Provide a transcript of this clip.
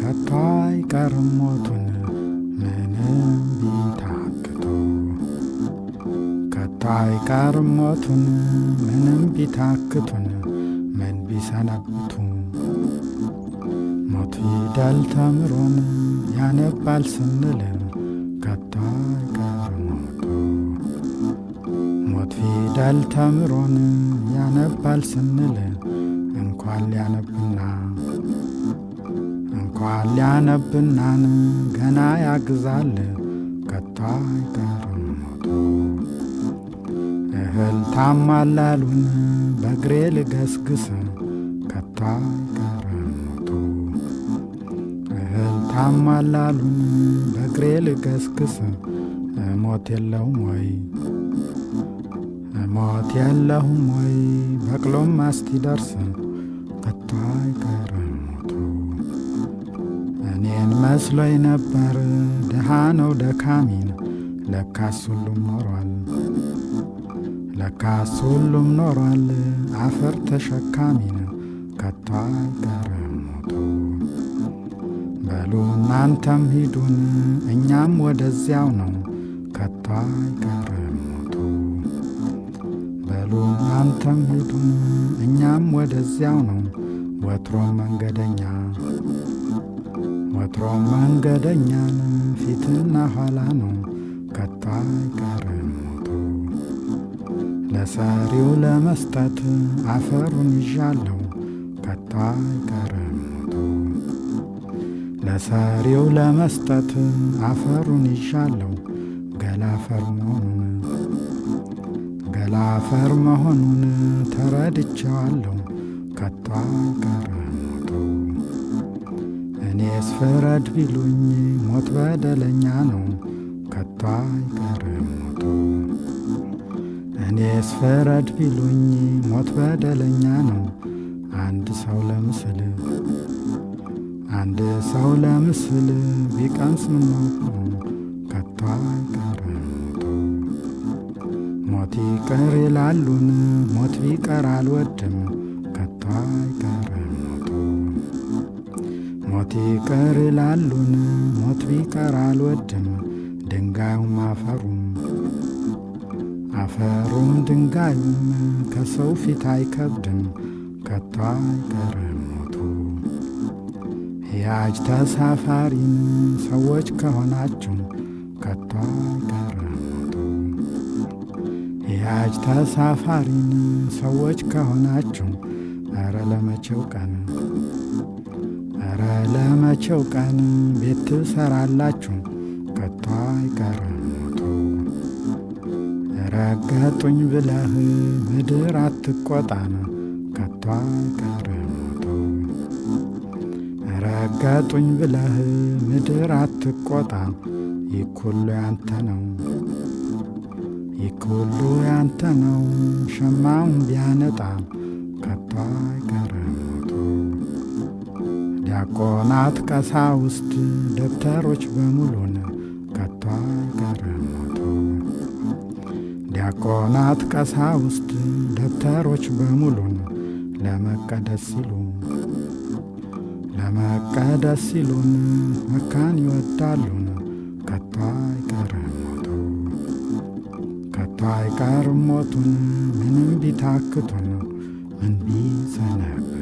ከቶ አይቀርም ሞቱን ምንም ቢታክቱ ከቶ አይቀርም ሞቱን ምንም ቢታክቱን ምን ቢሰነብቱ ሞት ፊደል ተምሮን ያነባል ስንል ከቶ አይቀርም ሞቱ ሞት ፊደል ተምሮን ያነባል ስንል እንኳን ሊያነብና እንኳን ሊያነብናን ገና ያግዛል ከቶ አይቀርም ሞቱ እህል ታማላሉን በእግሬ ልገስግስ ከቶ አይቀርም ሞቱ እህል ታማላሉን በእግሬ ልገስግስ ሞት የለውም ወይ ሞት የለሁም ወይ በቅሎም አስቲደርስ ከቶ አይቀርም ሞቱ እኔን መስሎኝ ነበር ድሃ ነው ደካሚን ለካስ ሁሉም ኖሯል ለካስ ሁሉም ኖሯል አፈር ተሸካሚን ከቶ አይቀርም ሞቱ በሉ እናንተም ሂዱን እኛም ወደዚያው ነው ከቶ አይቀርም ሞቱ በሉ እናንተም ሂዱን እኛም ወደዚያው ነው ወትሮም መንገደኛን ፊትና ኋላ ነው ከቶ አይቀርም ሞቱ ለሰሪው ለመስጠት አፈሩን ይዣለሁ ከቶ አይቀርም ሞቱ ለሰሪው ለመስጠት አፈሩን ይዣለሁ ገላፈር መሆኑን ተረድቼዋለሁ ከቶ አይቀርም ሞቱ እኔስ ፍረድ ቢሉኝ ሞት በደለኛ ነው ከቶ አይቀርም ሞቱ እኔስ ፍረድ ቢሉኝ ሞት በደለኛ ነው አንድ ሰው ለምስል ቢቀምስ ምነው ከቶ አይቀርም ሞቱ ሞት ይቅር ይላሉን ሞት ቢቀር አልወድም ከቶ አይቀርም ሞቱ ሞት ይቅር ይላሉን ሞት ቢቀር አልወድም ድንጋዩም አፈሩም ድንጋዩም ከሰው ፊት አይከብድም ከቶ አይቀርም ሞቱ ሕያጅ ተሳፋሪን ሰዎች ከሆናችሁ ከቶ አይቀርም ሞቱ ሕያጅ ተሳፋሪን ሰዎች ከሆናችሁ ኧረ ለመቼው ቀን ቤት ትሰራላችሁ ከቶ አይቀርም ሞቱ ረገጡኝ ብለህ ምድር አትቆጣን ከቶ አይቀርም ሞቱ ረገጡኝ ብለህ ምድር አትቆጣ ይኩሉ ያንተ ነው ሸማውን ቢያነጣ ከቶ አይቀርም ሞቱ ዲያቆናት ቀሳውስት ደብተሮች በሙሉን ከቶ አይቀርም ሞቱ ዲያቆናት ቀሳውስት ደብተሮች በሙሉን ለመቀደስ ሲሉን መካን ይወዳሉን ከቶ አይቀርም ሞቱ ከቶ አይቀርም ሞቱን ምንም ቢታክቱን ምን ቢሰነብቱ